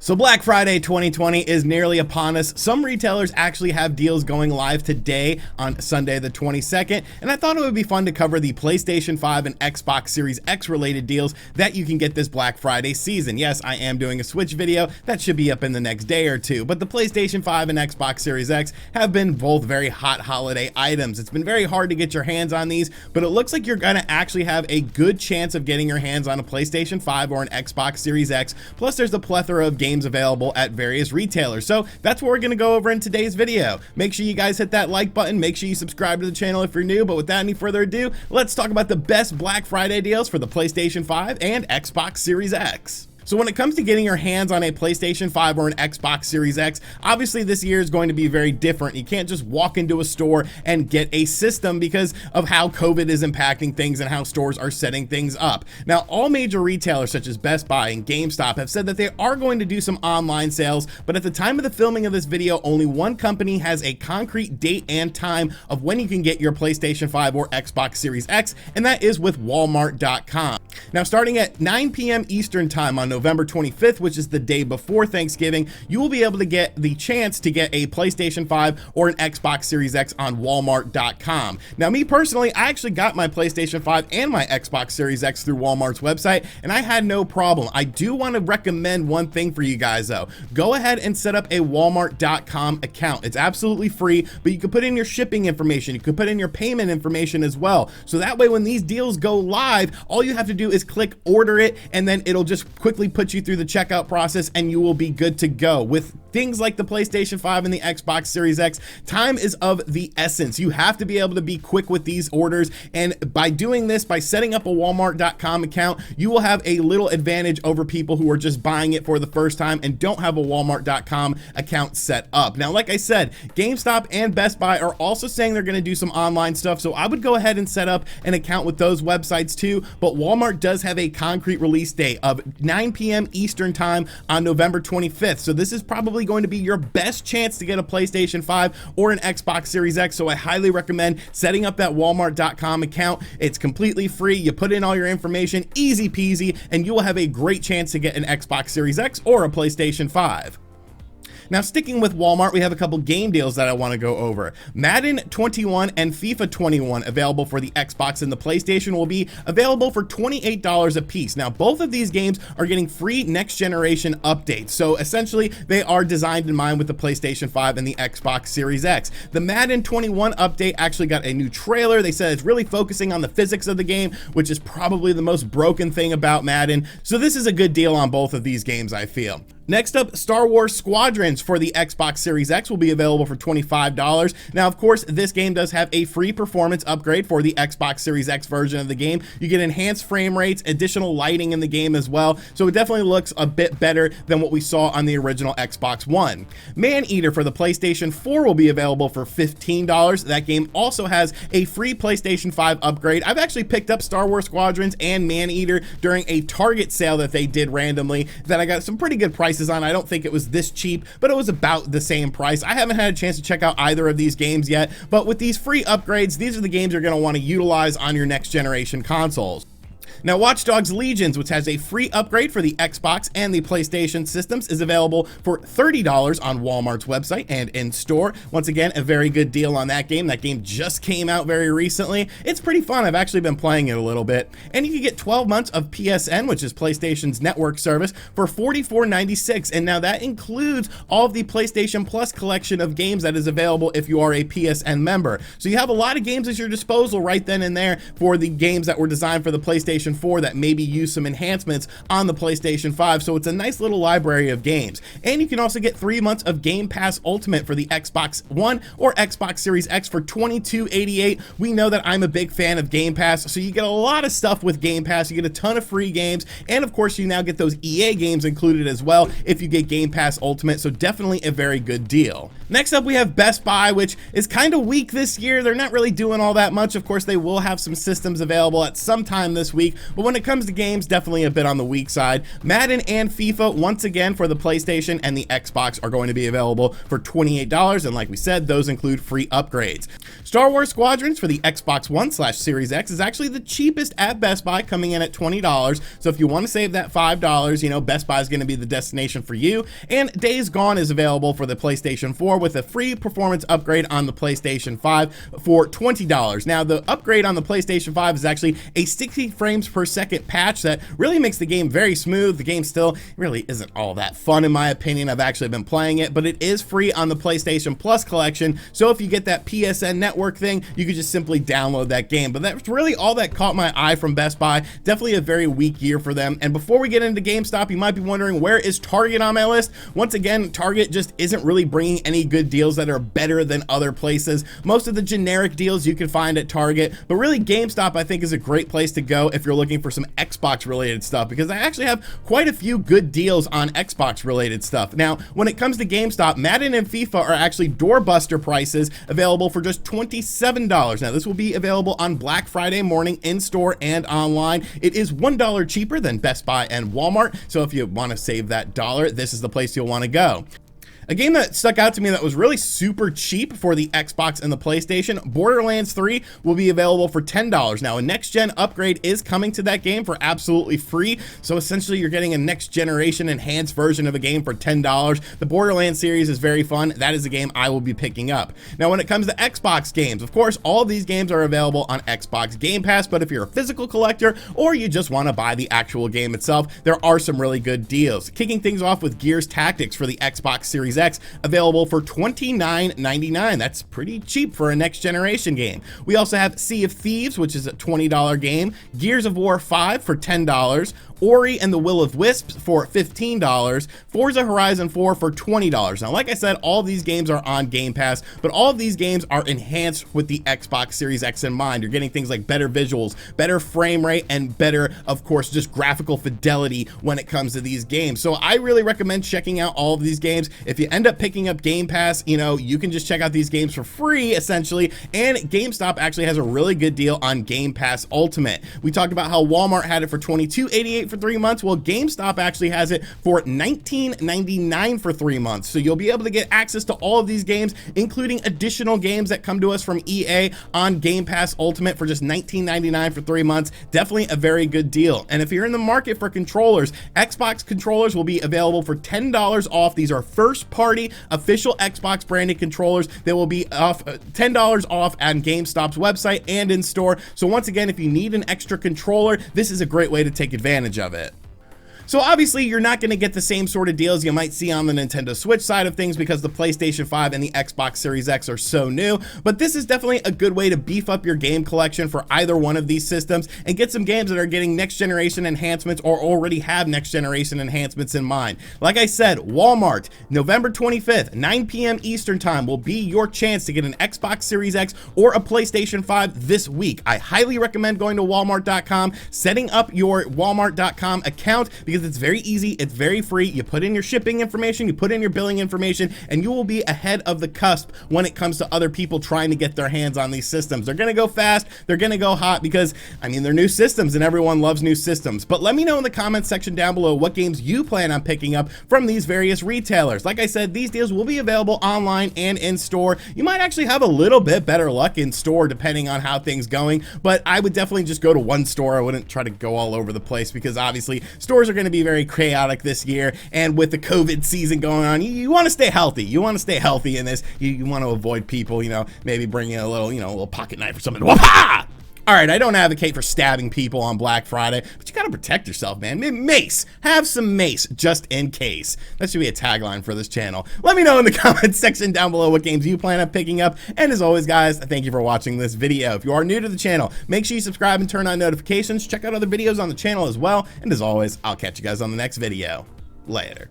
So Black Friday 2020 is nearly upon us. Some retailers actually have deals going live today on Sunday the 22nd, and I thought it would be fun to cover the PlayStation 5 and Xbox Series X related deals that you can get this Black Friday season. Yes, I am doing a Switch video that should be up in the next day or two, but the PlayStation 5 and Xbox Series X have been both very hot holiday items. It's been very hard to get your hands on these, but it looks like you're gonna actually have a good chance of getting your hands on a PlayStation 5 or an Xbox Series X. Plus there's a plethora of games available at various retailers. So that's what we're going to go over in today's video. Make sure you guys hit that like button. Make sure you subscribe to the channel if you're new. But without any further ado, let's talk about the best Black Friday deals for the PlayStation 5 and Xbox Series X. So when it comes to getting your hands on a PlayStation 5 or an Xbox Series X, obviously this year is going to be very different. You can't just walk into a store and get a system because of how COVID is impacting things and how stores are setting things up. Now, all major retailers such as Best Buy and GameStop have said that they are going to do some online sales, but at the time of the filming of this video, only one company has a concrete date and time of when you can get your PlayStation 5 or Xbox Series X, and that is with Walmart.com. Now, starting at 9 p.m. Eastern time on November 25th, which is the day before Thanksgiving, you will be able to get the chance to get a PlayStation 5 or an Xbox Series X on Walmart.com. Now, me personally, I actually got my PlayStation 5 and my Xbox Series X through Walmart's website, and I had no problem. I do want to recommend one thing for you guys, though. Go ahead and set up a Walmart.com account. It's absolutely free, but you can put in your shipping information. You can put in your payment information as well. So that way, when these deals go live, all you have to do is click order it, and then it'll just quickly put you through the checkout process and you will be good to go. With things like the PlayStation 5 and the Xbox Series X, time is of the essence. You have to be able to be quick with these orders, and by doing this, by setting up a Walmart.com account, you will have a little advantage over people who are just buying it for the first time and don't have a Walmart.com account set up. Now, like I said, GameStop and Best Buy are also saying they're going to do some online stuff, so I would go ahead and set up an account with those websites too, but Walmart does have a concrete release date of 9 p.m. Eastern time on November 25th. So this is probably going to be your best chance to get a PlayStation 5 or an Xbox Series X. So I highly recommend setting up that Walmart.com account. It's completely free. You put in all your information, easy peasy, and you will have a great chance to get an Xbox Series X or a PlayStation 5. Now, sticking with Walmart, we have a couple game deals that I want to go over. Madden 21 and FIFA 21 available for the Xbox and the PlayStation will be available for $28 a piece. Now, both of these games are getting free next generation updates. So essentially, they are designed in mind with the PlayStation 5 and the Xbox Series X. The Madden 21 update actually got a new trailer. They said it's really focusing on the physics of the game, which is probably the most broken thing about Madden. So this is a good deal on both of these games, I feel. Next up, Star Wars Squadrons for the Xbox Series X will be available for $25. Now, of course, this game does have a free performance upgrade for the Xbox Series X version of the game. You get enhanced frame rates, additional lighting in the game as well, so it definitely looks a bit better than what we saw on the original Xbox One. Man-Eater for the PlayStation 4 will be available for $15. That game also has a free PlayStation 5 upgrade. I've actually picked up Star Wars Squadrons and Man-Eater during a Target sale that they did randomly that I got some pretty good prices on. I don't think it was this cheap, but it was about the same price. I haven't had a chance to check out either of these games yet, but with these free upgrades, these are the games you're going to want to utilize on your next generation consoles. Now, Watch Dogs Legions, which has a free upgrade for the Xbox and the PlayStation systems, is available for $30 on Walmart's website and in store. Once again, a very good deal on that game. That game just came out very recently. It's pretty fun. I've actually been playing it a little bit. And you can get 12 months of PSN, which is PlayStation's network service, for $44.96. And now that includes all of the PlayStation Plus collection of games that is available if you are a PSN member. So you have a lot of games at your disposal right then and there for the games that were designed for the PlayStation 4 that maybe use some enhancements on the PlayStation 5, so it's a nice little library of games. And you can also get 3 months of Game Pass Ultimate for the Xbox One or Xbox Series X for $22.88. We know that I'm a big fan of Game Pass, so you get a lot of stuff with Game Pass. You get a ton of free games, and of course you now get those EA games included as well if you get Game Pass Ultimate, so definitely a very good deal. Next up, we have Best Buy, which is kind of weak this year. They're not really doing all that much. Of course, they will have some systems available at some time this week, week, but when it comes to games, definitely a bit on the weak side. Madden and FIFA, once again, for the PlayStation and the Xbox are going to be available for $28, and like we said, those include free upgrades. Star Wars Squadrons for the Xbox One/Series X is actually the cheapest at Best Buy, coming in at $20. So if you want to save that $5, you know, Best Buy is going to be the destination for you. And Days Gone is available for the PlayStation 4 with a free performance upgrade on the PlayStation 5 for $20. Now, the upgrade on the PlayStation 5 is actually a 60 frames per second patch that really makes the game very smooth. The game still really isn't all that fun, in my opinion. I've actually been playing it, but it is free on the PlayStation Plus collection. So if you get that PSN network thing, you could just simply download that game. But that's really all that caught my eye from Best Buy. Definitely a very weak year for them. And before we get into GameStop, you might be wondering, where is Target on my list? Once again, Target just isn't really bringing any good deals that are better than other places. Most of the generic deals you can find at Target, but really GameStop I think is a great place to go if you're looking for some Xbox related stuff, because I actually have quite a few good deals on Xbox related stuff. Now, when it comes to GameStop, Madden and FIFA are actually doorbuster prices, available for just $27. Now, this will be available on Black Friday morning in store and online. It is $1 cheaper than Best Buy and Walmart, so if you want to save that dollar, this is the place you'll want to go. A game that stuck out to me that was really super cheap for the Xbox and the PlayStation, Borderlands 3, will be available for $10. Now, a next-gen upgrade is coming to that game for absolutely free, so essentially you're getting a next-generation enhanced version of a game for $10. The Borderlands series is very fun. That is a game I will be picking up. Now, when it comes to Xbox games, of course, all of these games are available on Xbox Game Pass, but if you're a physical collector or you just want to buy the actual game itself, there are some really good deals. Kicking things off with Gears Tactics for the Xbox Series X, available for $29.99. That's pretty cheap for a next generation game. We also have Sea of Thieves, which is a $20 game, Gears of War 5 for $10, Ori and the Will of Wisps for $15, Forza Horizon 4 for $20. Now, like I said, all of these games are on Game Pass, but all of these games are enhanced with the Xbox Series X in mind. You're getting things like better visuals, better frame rate, and better, of course, just graphical fidelity when it comes to these games. So I really recommend checking out all of these games. If you end up picking up Game Pass, you know, you can just check out these games for free, essentially, and GameStop actually has a really good deal on Game Pass Ultimate. We talked about how Walmart had it for $22.88 for 3 months. Well, GameStop actually has it for $19.99 for 3 months. So you'll be able to get access to all of these games, including additional games that come to us from EA on Game Pass Ultimate for just $19.99 for 3 months. Definitely a very good deal. And if you're in the market for controllers, Xbox controllers will be available for $10 off. These are first party official Xbox branded controllers. They will be off $10 off on GameStop's website and in store. So once again, if you need an extra controller, this is a great way to take advantage of it. So obviously you're not going to get the same sort of deals you might see on the Nintendo Switch side of things because the PlayStation 5 and the Xbox Series X are so new, but this is definitely a good way to beef up your game collection for either one of these systems and get some games that are getting next generation enhancements or already have next generation enhancements in mind. Like I said, Walmart, November 25th, 9 p.m. Eastern time will be your chance to get an Xbox Series X or a PlayStation 5 this week. I highly recommend going to walmart.com, setting up your walmart.com account, because it's very easy, it's very free. You put in your shipping information, you put in your billing information, and you will be ahead of the cusp when it comes to other people trying to get their hands on these systems. They're gonna go fast, they're gonna go hot, because I mean, they're new systems and everyone loves new systems. But let me know in the comments section down below what games you plan on picking up from these various retailers. Like I said, these deals will be available online and in store. You might actually have a little bit better luck in store depending on how things going, but I would definitely just go to one store. I wouldn't try to go all over the place, because obviously stores are going to be very chaotic this year, and with the COVID season going on, you want to stay healthy. You want to stay healthy in this. You want to avoid people, you know, maybe bringing a little, you know, a little pocket knife or something. Wah-ha! All right, I don't advocate for stabbing people on Black Friday, but you gotta protect yourself, man. Mace, have some mace just in case. That should be a tagline for this channel. Let me know in the comments section down below what games you plan on picking up. And as always, guys, thank you for watching this video. If you are new to the channel, make sure you subscribe and turn on notifications. Check out other videos on the channel as well. And as always, I'll catch you guys on the next video. Later.